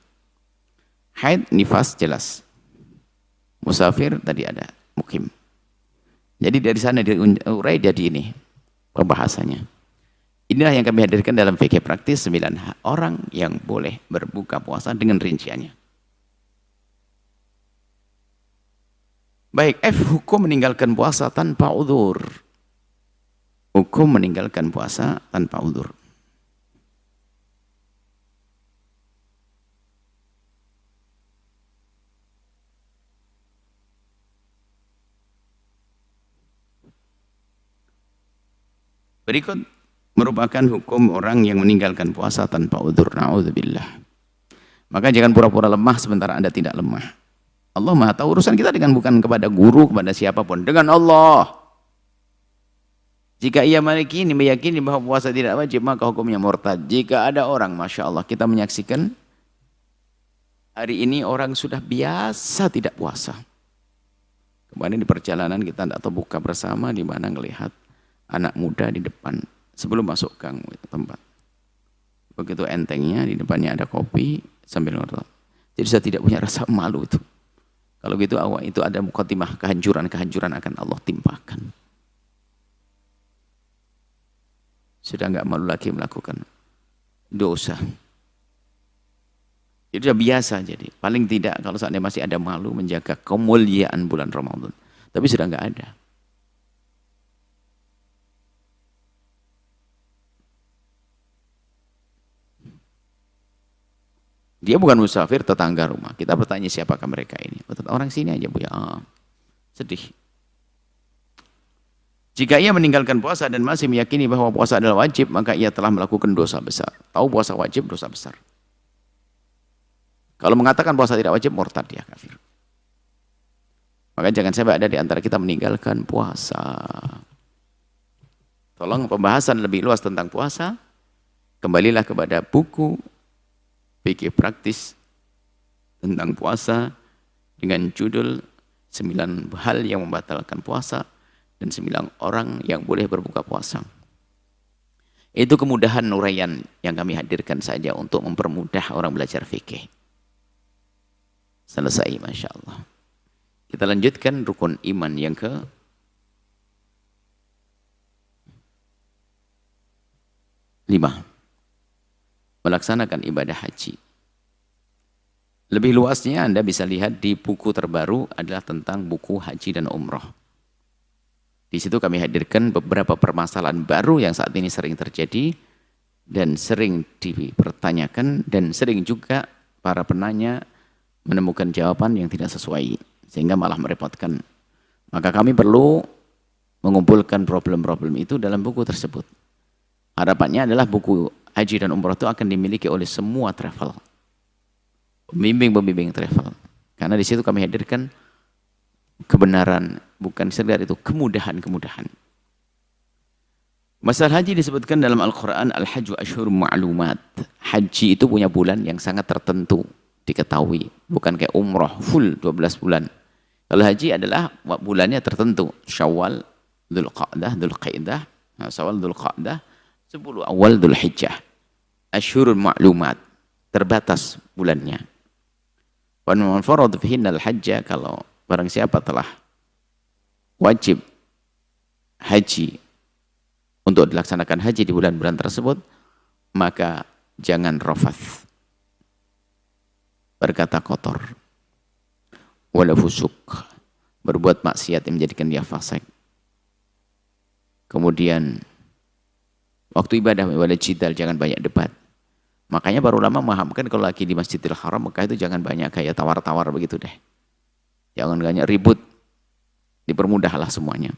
Haid, nifas jelas. Musafir tadi ada, mukim. Jadi dari sana diurai jadi ini pembahasannya. Inilah yang kami hadirkan dalam fikih praktis 9 orang yang boleh berbuka puasa dengan rinciannya. Baik, hukum meninggalkan puasa tanpa udzur. Hukum meninggalkan puasa tanpa udzur. Berikut merupakan hukum orang yang meninggalkan puasa tanpa udzur. Na'udzubillah. Maka jangan pura-pura lemah sementara Anda tidak lemah. Allah Maha tahu urusan kita dengan bukan kepada guru, kepada siapapun, dengan Allah. Jika ia meyakini bahwa puasa tidak wajib, maka hukumnya murtad. Jika ada orang, Masya Allah, kita menyaksikan hari ini orang sudah biasa tidak puasa. Kemarin di perjalanan kita tidak tahu buka bersama, di mana melihat anak muda di depan sebelum masuk gang itu tempat. Begitu entengnya, di depannya ada kopi sambil ngobrol. Jadi saya tidak punya rasa malu itu. Kalau gitu awal itu ada mukadimah kehancuran akan Allah timpakan. Sudah nggak malu lagi melakukan dosa. Jadi sudah biasa jadi. Paling tidak kalau saatnya masih ada malu menjaga kemuliaan bulan Ramadan. Tapi sudah nggak ada. Dia bukan musafir, tetangga rumah. Kita bertanya siapakah mereka ini. Orang sini aja Bu ya. Sedih. Jika ia meninggalkan puasa dan masih meyakini bahwa puasa adalah wajib, maka ia telah melakukan dosa besar. Tahu puasa wajib, dosa besar. Kalau mengatakan puasa tidak wajib, murtad dia kafir. Maka jangan sampai ada di antara kita meninggalkan puasa. Tolong pembahasan lebih luas tentang puasa. Kembalilah kepada buku fikih praktis tentang puasa dengan judul 9 hal yang membatalkan puasa dan 9 orang yang boleh berbuka puasa. Itu kemudahan uraian yang kami hadirkan saja untuk mempermudah orang belajar fikih. Selesai, Masya Allah. Kita lanjutkan rukun iman yang ke 5. Melaksanakan ibadah haji. Lebih luasnya Anda bisa lihat di buku terbaru adalah tentang buku haji dan umroh. Di Di situ kami hadirkan beberapa permasalahan baru yang saat ini sering terjadi dan sering dipertanyakan dan sering juga para penanya menemukan jawaban yang tidak sesuai sehingga malah merepotkan. Maka kami perlu mengumpulkan problem-problem itu dalam buku tersebut. Harapannya adalah buku haji dan umroh itu akan dimiliki oleh semua travel. Pembimbing-pembimbing travel. Karena di situ kami hadirkan kebenaran, bukan sekedar itu, kemudahan-kemudahan. Masalah haji disebutkan dalam Al-Quran, Al-Hajju Ashhur Ma'lumat. Haji itu punya bulan yang sangat tertentu, diketahui. Bukan kayak umroh, full 12 bulan. Kalau haji adalah bulannya tertentu. Syawal, Dzulqa'dah, Dzulqaidah, Syawal, Dzulqa'dah, 10 awal Dzulhijjah. Ashhurul Ma'lumat. Terbatas bulannya. Wa man farada fihinna al-hajja, kalau barang siapa telah wajib haji untuk dilaksanakan haji di bulan-bulan tersebut, maka jangan rafath, berkata kotor, wala fusuk, berbuat maksiat yang menjadikan dia fasik. Kemudian waktu ibadah wala jidal, jangan banyak debat. Makanya para ulama memahamkan kalau lagi di Masjidil Haram, maka itu jangan banyak kayak tawar-tawar begitu deh. Jangan banyak ribut, dipermudahlah semuanya.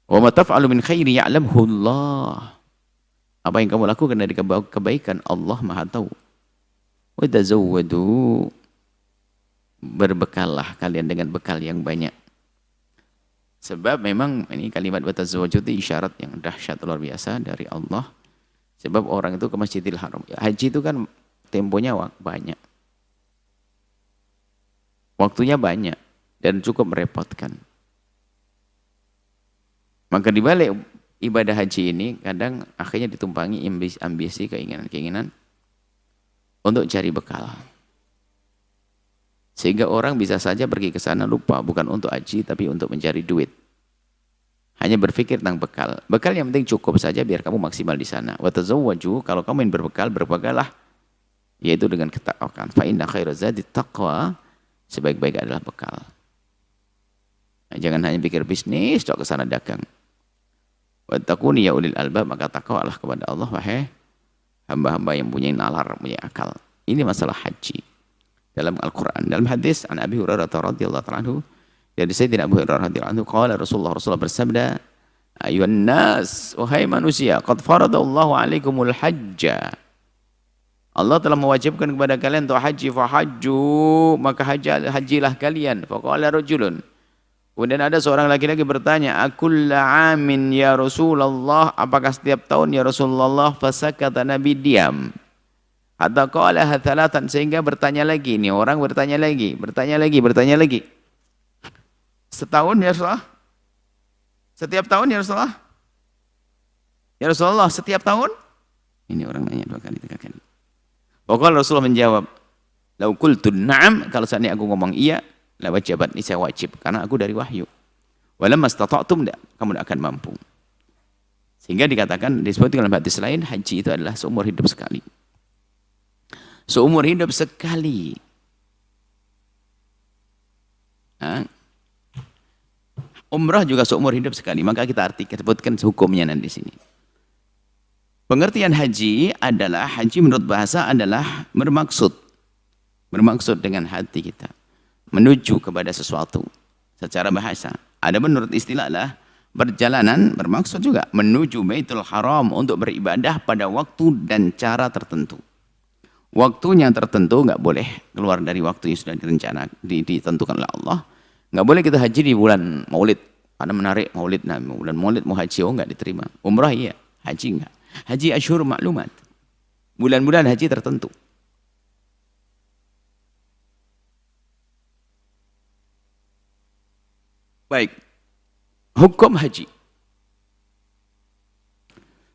Wa ma taf'alu min khairi ya'lamhu Allah. Apa yang kamu lakukan dari kebaikan, Allah Maha tahu. Wa tazawwadu, berbekallah kalian dengan bekal yang banyak. Sebab memang ini kalimat wa tazawwaju itu isyarat yang dahsyat luar biasa dari Allah. Sebab orang itu ke Masjidil Haram. Haji itu kan temponya banyak. Waktunya banyak dan cukup merepotkan. Maka di balik ibadah haji ini kadang akhirnya ditumpangi ambisi, keinginan-keinginan untuk cari bekal. Sehingga orang bisa saja pergi ke sana lupa bukan untuk haji tapi untuk mencari duit. Hanya berpikir tentang bekal. Bekal yang penting cukup saja biar kamu maksimal di sana. Wa tazawwaju, kalau kamu ingin berbekal, berbekallah yaitu dengan ketakwaan. Fa inna khairaz zadi taqwa. Sebaik-baik adalah bekal. Nah, jangan hanya pikir bisnis, cok ke sana dagang. Wattaquni ya ulil albab, maka takwalah kepada Allah, wahai hamba-hamba yang punya nalar, punya akal. Ini masalah haji dalam Al-Quran. Dalam hadis an Abi Hurairah radhiyallahu anhu, dari Sayyidina Abu Hurairah radhiyallahu anhu, qala Rasulullah bersabda, ayuhan nas, wahai manusia, qad faradallahu alaikumul hajja. Allah telah mewajibkan kepada kalian untuk haji, fahajju, maka hajilah kalian. Faqala rajulun, kemudian ada seorang laki-laki bertanya, akulla amin ya Rasulullah, apakah setiap tahun ya Rasulullah? Fasakata, Nabi diam. Hatta qala thalathan, sehingga bertanya lagi, ini orang bertanya lagi. Setahun ya Rasulullah? Setiap tahun ya Rasulullah? Ya Rasulullah, setiap tahun? Ini orang nanya 2 kali, 3 kali. Pokoknya Rasulullah menjawab, lau qultu na'am, kalau seandainya aku ngomong iya, la wajibat, ini saya wajib karena aku dari wahyu. Walamma stata'tum, kamu tidak akan mampu. Sehingga dikatakan, disebutkan dalam hadis lain, haji itu adalah seumur hidup sekali. Seumur hidup sekali. Nah, umrah juga seumur hidup sekali. Maka kita artikan, sebutkan hukumnya nanti di sini. Pengertian haji adalah, haji menurut bahasa adalah bermaksud dengan hati kita menuju kepada sesuatu secara bahasa. Ada menurut istilah adalah perjalanan, bermaksud juga menuju Baitul Haram untuk beribadah pada waktu dan cara tertentu. Waktunya tertentu, nggak boleh keluar dari waktu yang sudah ditentukan oleh Allah. Nggak boleh kita haji di bulan Maulid, karena menarik Maulid. Nah, bulan Maulid mau haji, nggak diterima. Umrah iya, haji nggak. Haji Ashhur Ma'lumat, bulan-bulan haji tertentu. Baik, hukum haji.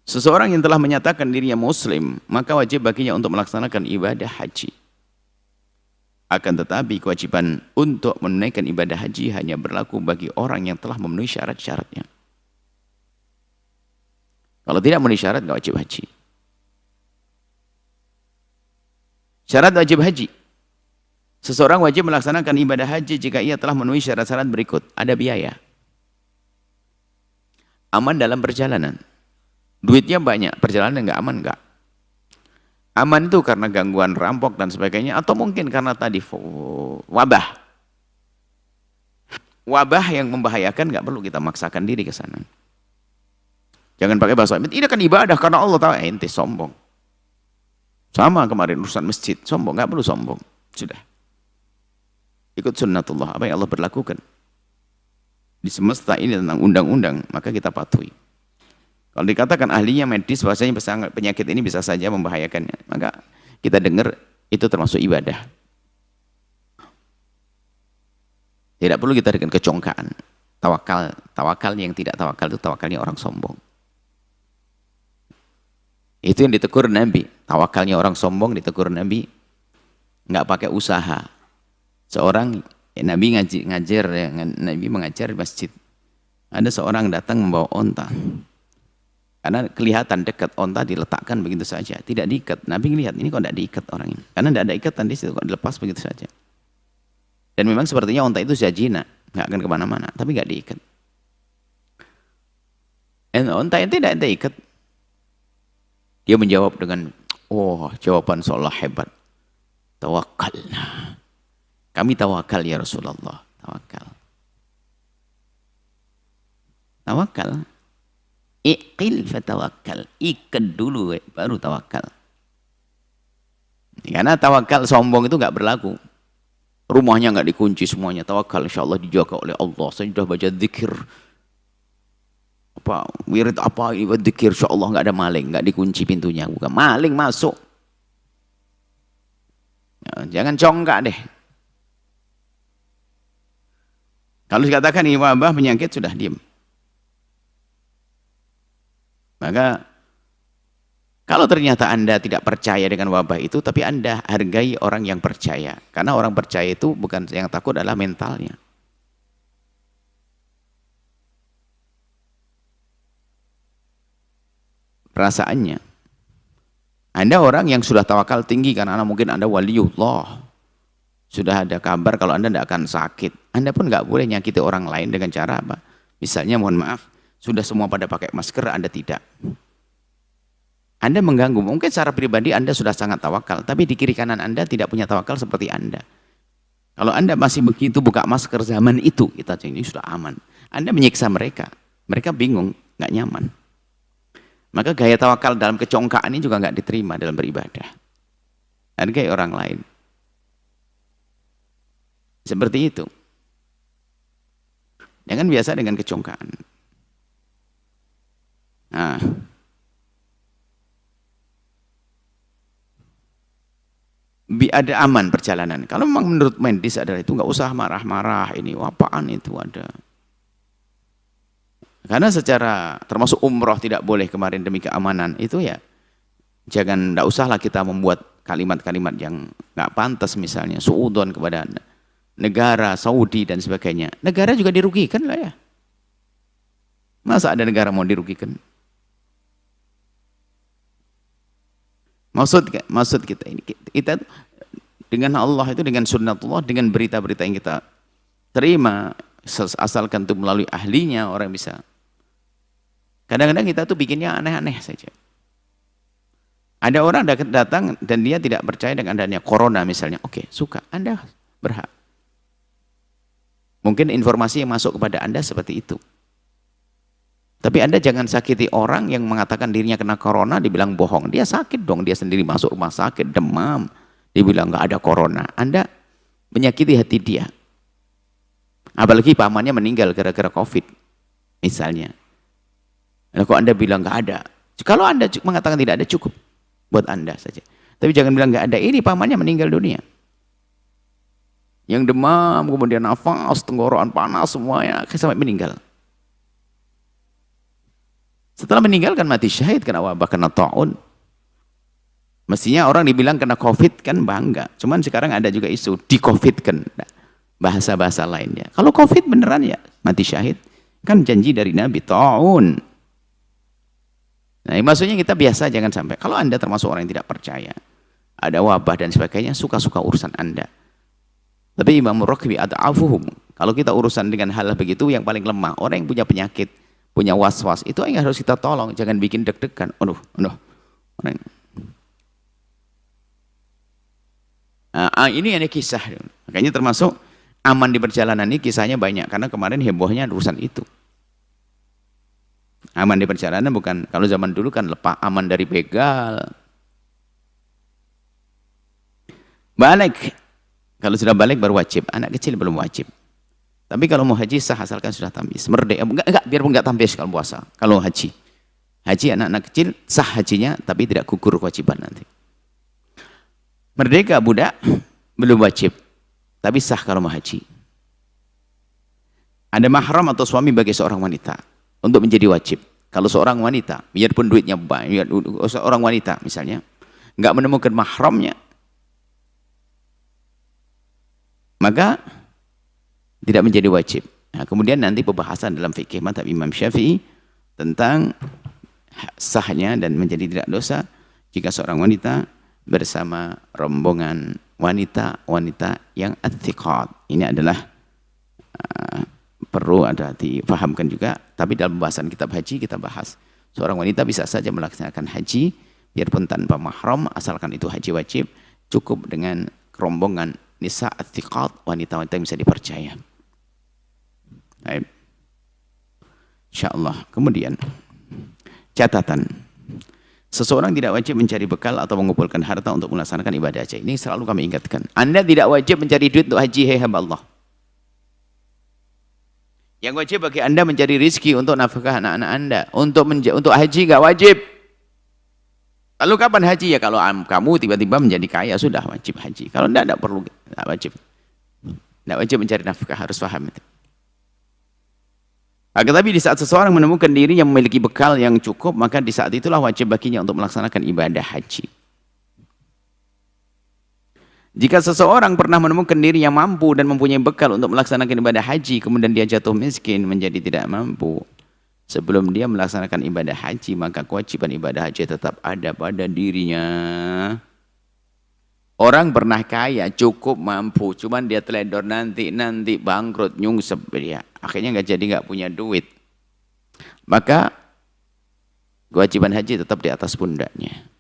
Seseorang yang telah menyatakan dirinya muslim, maka wajib baginya untuk melaksanakan ibadah haji. Akan tetapi kewajiban untuk menunaikan ibadah haji hanya berlaku bagi orang yang telah memenuhi syarat-syaratnya. Kalau tidak memenuhi syarat, nggak wajib haji. Syarat wajib haji. Seseorang wajib melaksanakan ibadah haji jika ia telah memenuhi syarat-syarat berikut. Ada biaya. Aman dalam perjalanan. Duitnya banyak, perjalanan nggak aman nggak. Aman itu karena gangguan rampok dan sebagainya, atau mungkin karena tadi wabah. Wabah yang membahayakan nggak perlu kita maksakan diri ke sana. Jangan pakai bahasa ini kan ibadah karena Allah tahu, ente sombong. Sama kemarin urusan masjid, sombong, nggak perlu sombong. Sudah. Ikut sunnatullah, apa yang Allah berlakukan. Di semesta ini tentang undang-undang, maka kita patuhi. Kalau dikatakan ahlinya medis, bahasanya penyakit ini bisa saja membahayakannya, maka kita dengar itu termasuk ibadah. Tidak perlu kita dengan kecongkaan. Tawakalnya yang tidak tawakal itu tawakalnya orang sombong. Itu yang ditegur Nabi. Tawakalnya orang sombong ditegur Nabi. Nggak pakai usaha. Seorang Nabi Nabi mengajar di masjid. Ada seorang datang membawa onta. Karena kelihatan dekat, onta diletakkan begitu saja, tidak diikat. Nabi melihat ini kok tidak diikat orang ini. Karena tidak ada ikatan di situ, kok dilepas begitu saja. Dan memang sepertinya onta itu zajina, nggak akan kemana-mana, tapi nggak diikat. Dan onta itu tidak diikat. Dia menjawab dengan, jawaban seolah hebat. Tawakalna. Kami tawakal ya Rasulullah. Tawakal. Tawakal. Iqil fatawakal. Ikat dulu baru tawakal. Karena tawakal sombong itu nggak berlaku. Rumahnya nggak dikunci semuanya. Tawakal insya Allah dijaga oleh Allah. Saya sudah baca zikir. Wirid apa zikir insya Allah nggak ada maling, nggak dikunci pintunya. Bukan maling masuk. Ya, jangan congkak deh. Kalau dikatakan ini wabah penyakit sudah diam. Maka kalau ternyata Anda tidak percaya dengan wabah itu, tapi Anda hargai orang yang percaya. Karena orang percaya itu bukan yang takut adalah mentalnya. Perasaannya. Anda orang yang sudah tawakal tinggi karena mungkin Anda waliullah. Sudah ada kabar kalau Anda tidak akan sakit. Anda pun nggak boleh nyakiti orang lain dengan cara apa? Misalnya mohon maaf, sudah semua pada pakai masker, Anda tidak. Anda mengganggu. Mungkin secara pribadi Anda sudah sangat tawakal, tapi di kiri kanan Anda tidak punya tawakal seperti Anda. Kalau Anda masih begitu buka masker zaman itu, kita ini sudah aman. Anda menyiksa mereka. Mereka bingung, nggak nyaman. Maka gaya tawakal dalam kecongkaan ini juga nggak diterima dalam beribadah. Hargai orang lain. Seperti itu. Jangan biasa dengan kecongkaan. Nah, ada aman perjalanan. Kalau memang menurut medis adalah itu nggak usah marah-marah ini, apaan itu ada. Karena secara termasuk umroh tidak boleh kemarin demi keamanan itu ya. Jangan, nggak usahlah kita membuat kalimat-kalimat yang nggak pantas misalnya suudon kepada negara Saudi dan sebagainya. Negara juga dirugikan lah ya. Masa ada negara mau dirugikan? Maksud kita ini, kita dengan Allah itu, dengan sunnatullah, dengan berita-berita yang kita terima, asalkan itu melalui ahlinya, orang bisa. Kadang-kadang kita tuh bikinnya aneh-aneh saja. Ada orang datang dan dia tidak percaya dengan adanya corona misalnya. Oke, suka, Anda berhak. Mungkin informasi yang masuk kepada Anda seperti itu. Tapi Anda jangan sakiti orang yang mengatakan dirinya kena corona, dibilang bohong. Dia sakit dong, dia sendiri masuk rumah sakit, demam. Dibilang nggak ada corona. Anda menyakiti hati dia. Apalagi pamannya meninggal gara-gara COVID, misalnya. Nah, kok Anda bilang nggak ada? Kalau Anda mengatakan tidak ada, cukup buat Anda saja. Tapi jangan bilang nggak ada. Ini pamannya meninggal dunia. Yang demam, kemudian nafas, tenggorokan panas, semuanya sampai meninggal. Setelah meninggal kan mati syahid, kena wabah, kena ta'un. Mestinya orang dibilang kena COVID kan bangga. Cuman sekarang ada juga isu di-COVID-kan. Bahasa-bahasa lainnya. Kalau COVID beneran ya mati syahid. Kan janji dari Nabi, ta'un. Nah maksudnya kita biasa jangan sampai. Kalau Anda termasuk orang yang tidak percaya, ada wabah dan sebagainya, suka-suka urusan Anda. Tapi Imam Raghbi ad'afuhum. Kalau kita urusan dengan hal begitu yang paling lemah. Orang yang punya penyakit punya was-was, itu yang harus kita tolong, jangan bikin deg-degan. Aduh. Ini ada kisah, makanya termasuk aman di perjalanan ini kisahnya banyak, karena kemarin hebohnya urusan itu. Aman di perjalanan bukan, kalau zaman dulu kan lepas aman dari begal. Balik, kalau sudah balik baru wajib, anak kecil belum wajib. Tapi kalau mau haji sah asalkan sudah tamyiz. Merdeka, enggak, biarpun enggak tamyiz kalau puasa. Kalau haji anak-anak kecil sah hajinya, tapi tidak gugur kewajiban nanti. Merdeka budak belum wajib, tapi sah kalau mau haji. Ada mahram atau suami bagi seorang wanita untuk menjadi wajib. Kalau seorang wanita, biarpun duitnya banyak, seorang wanita misalnya nggak menemukan mahramnya, maka tidak menjadi wajib. Nah, kemudian nanti pembahasan dalam fikih mazhab Imam Syafi'i tentang sahnya dan menjadi tidak dosa jika seorang wanita bersama rombongan wanita-wanita yang athiqat. Ini adalah perlu ada difahamkan juga, tapi dalam pembahasan kitab haji kita bahas. Seorang wanita bisa saja melaksanakan haji biarpun tanpa mahram, asalkan itu haji wajib, cukup dengan rombongan nisa athiqat, wanita-wanita yang bisa dipercaya. Baik. Insyaallah. Kemudian catatan. Seseorang tidak wajib mencari bekal atau mengumpulkan harta untuk melaksanakan ibadah haji. Ini selalu kami ingatkan. Anda tidak wajib mencari duit untuk haji, hai hamba Allah. Yang wajib bagi Anda mencari rezeki untuk nafkah anak-anak Anda. Untuk haji nggak wajib. Lalu kapan haji? Ya kalau kamu tiba-tiba menjadi kaya, sudah wajib haji. Kalau tidak perlu, tidak wajib. Tidak wajib mencari nafkah, harus paham itu. Tapi di saat seseorang menemukan diri yang memiliki bekal yang cukup, maka di saat itulah wajib baginya untuk melaksanakan ibadah haji. Jika seseorang pernah menemukan diri yang mampu dan mempunyai bekal untuk melaksanakan ibadah haji, kemudian dia jatuh miskin menjadi tidak mampu sebelum dia melaksanakan ibadah haji, maka kewajiban ibadah haji tetap ada pada dirinya. Orang pernah kaya, cukup, mampu, cuman dia teledor nanti bangkrut, nyungsep dia. Akhirnya nggak punya duit. Maka kewajiban haji tetap di atas pundaknya.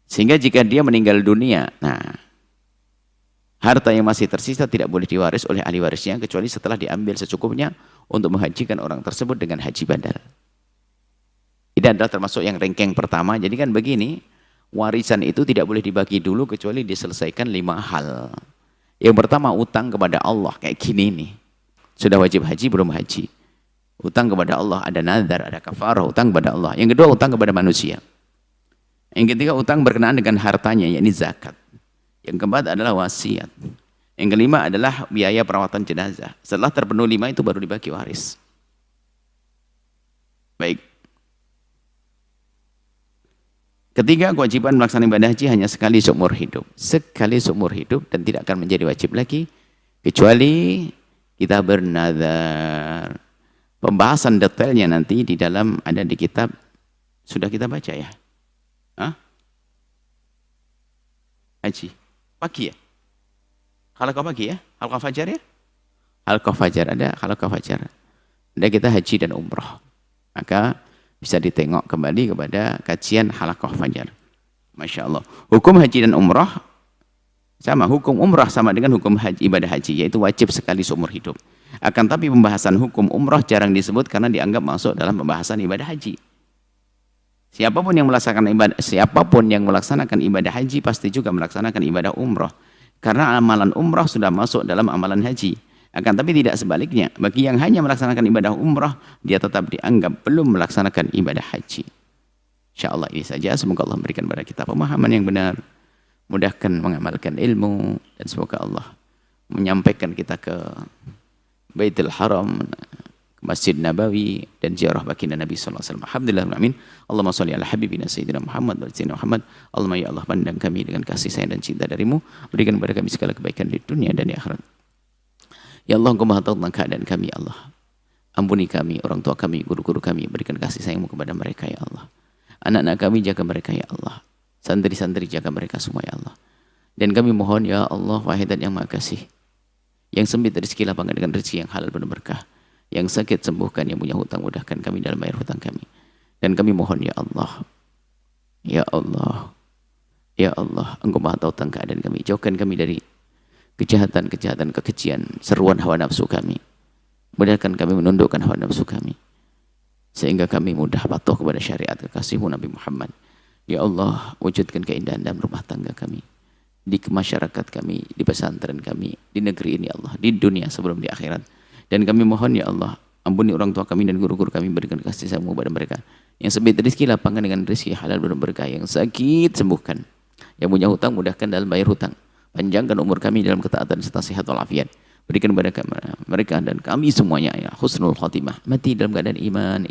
Sehingga jika dia meninggal dunia, nah harta yang masih tersisa tidak boleh diwaris oleh ahli warisnya kecuali setelah diambil secukupnya untuk menghajikan orang tersebut dengan haji badal. Ini adalah termasuk yang rangkeng pertama. Jadi kan begini, warisan itu tidak boleh dibagi dulu kecuali diselesaikan 5 hal. Yang pertama, utang kepada Allah, kayak gini nih. Sudah wajib haji, belum haji. Utang kepada Allah, ada nazar, ada kafarah, utang kepada Allah. Yang kedua, utang kepada manusia. Yang ketiga, utang berkenaan dengan hartanya, yakni zakat. Yang keempat adalah wasiat. Yang kelima adalah biaya perawatan jenazah. Setelah terpenuhi 5 itu baru dibagi waris. Baik. Ketiga, kewajiban melaksanakan ibadah haji hanya sekali seumur hidup. Sekali seumur hidup dan tidak akan menjadi wajib lagi kecuali kita bernazar. Pembahasan detailnya nanti di dalam ada di kitab, sudah kita baca ya. Hah? Haji pagi ya? Halaqah pagi ya? Halaqah fajar ya? Halaqah fajar ada, halaqah fajar. Ada kita haji dan umrah. Maka bisa ditengok kembali kepada kajian halaqah fajar. Masya Allah. Hukum haji dan umrah sama, hukum umrah sama dengan hukum haji, ibadah haji, yaitu wajib sekali seumur hidup. Akan tapi pembahasan hukum umrah jarang disebut karena dianggap masuk dalam pembahasan ibadah haji. Siapapun yang melaksanakan ibadah haji pasti juga melaksanakan ibadah umrah. Karena amalan umrah sudah masuk dalam amalan haji. Akan tapi tidak sebaliknya. Bagi yang hanya melaksanakan ibadah umrah, dia tetap dianggap belum melaksanakan ibadah haji. InsyaAllah ini saja. Semoga Allah memberikan kepada kita pemahaman yang benar. Mudahkan mengamalkan ilmu. Dan semoga Allah menyampaikan kita ke Baitul Haram, Masjid Nabawi, dan ziarah baginda Nabi sallallahu alaihi wasallam. Alhamdulillah, amin. Allahumma shalli ala habibina sayyidina Muhammad wa sayyidina Muhammad. Allahumma ya Allah, pandang kami dengan kasih sayang dan cinta darimu, berikan kepada kami segala kebaikan di dunia dan di akhirat. Ya Allah, Engkau Maha tahu tentang keadaan kami, ya Allah. Ampuni kami, orang tua kami, guru-guru kami, berikan kasih sayang-Mu kepada mereka, ya Allah. Anak-anak kami jaga mereka, ya Allah. Santri-santri jaga mereka semua, ya Allah. Dan kami mohon, ya Allah, wahai Zat yang Maha Kasih, yang sempit rezeki lapangkan dengan rezeki yang halal penuh berkah. Yang sakit sembuhkan, yang punya hutang mudahkan kami dalam bayar hutang kami. Dan kami mohon ya Allah, ya Allah, ya Allah, Engkau Maha tahu tentang keadaan kami. Jauhkan kami dari kejahatan-kejahatan, kekejian, seruan hawa nafsu kami. Mudahkan kami menundukkan hawa nafsu kami, sehingga kami mudah patuh kepada syariat kekasihmu Nabi Muhammad. Ya Allah, wujudkan keindahan dalam rumah tangga kami, di masyarakat kami, di pesantren kami, di negeri ini Allah, di dunia sebelum di akhirat. Dan kami mohon ya Allah, ampuni orang tua kami dan guru-guru kami, berikan kasih sayangmu kepada mereka. Yang sempit rezeki lapangkan dengan rezeki halal berkah, yang sakit sembuhkan, yang punya hutang mudahkan dalam bayar hutang, panjangkan umur kami dalam ketaatan serta sehat walafiat. Berikan kepada mereka dan kami semuanya ya husnul khatimah, mati dalam keadaan iman.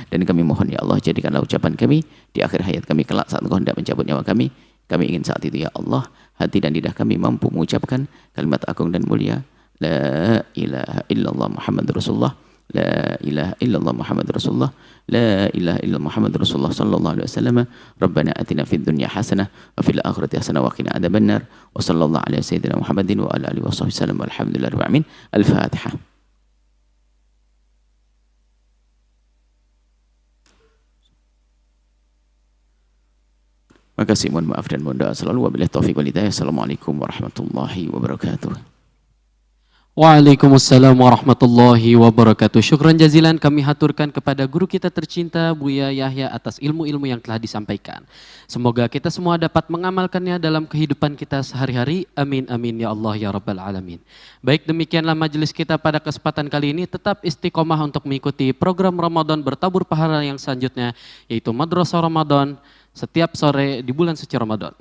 Dan kami mohon ya Allah, jadikanlah ucapan kami di akhir hayat kami kelak saat Engkau hendak mencabut nyawa kami. Kami ingin saat itu ya Allah, hati dan lidah kami mampu mengucapkan kalimat agung dan mulia, la ilaha illallah Muhammadur Rasulullah, la ilaha illallah Muhammadur Rasulullah, la ilaha illallah Muhammadur Rasulullah sallallahu alaihi wasallam. Rabbana atina fid dunya hasanah wa fil akhirati hasanah wa qina adzabannar. Wa sallallahu ala sayyidina Muhammadin wa ala alihi washabbihi wasallam. Walhamdulillahi rabbil alamin. Al-Fatihah. Makasih, mohon maaf dan mohon doa selalu. Wabillahi taufiq wal hidayah. Assalamualaikum warahmatullahi wabarakatuh. Waalaikumsalam warahmatullahi wabarakatuh. Syukran jazilan kami haturkan kepada guru kita tercinta Buya Yahya atas ilmu-ilmu yang telah disampaikan. Semoga kita semua dapat mengamalkannya dalam kehidupan kita sehari-hari. Amin amin ya Allah ya Rabbal alamin. Baik, demikianlah majelis kita pada kesempatan kali ini. Tetap istiqomah untuk mengikuti program Ramadan bertabur pahala yang selanjutnya, yaitu Madrasah Ramadan setiap sore di bulan suci Ramadan.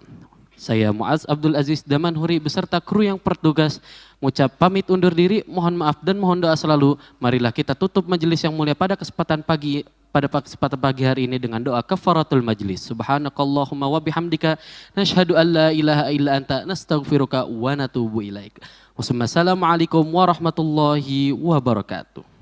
Saya Muaz Abdul Aziz Damanhuri beserta kru yang bertugas mengucap pamit undur diri, mohon maaf dan mohon doa selalu. Marilah kita tutup majelis yang mulia pada kesempatan pagi hari ini dengan doa kafaratul majlis. Subhanakallahumma wa bihamdika nashhadu an la ilaha illa anta nastaghfiruka wa natubu ilaik. Wassalamualaikum warahmatullahi wabarakatuh.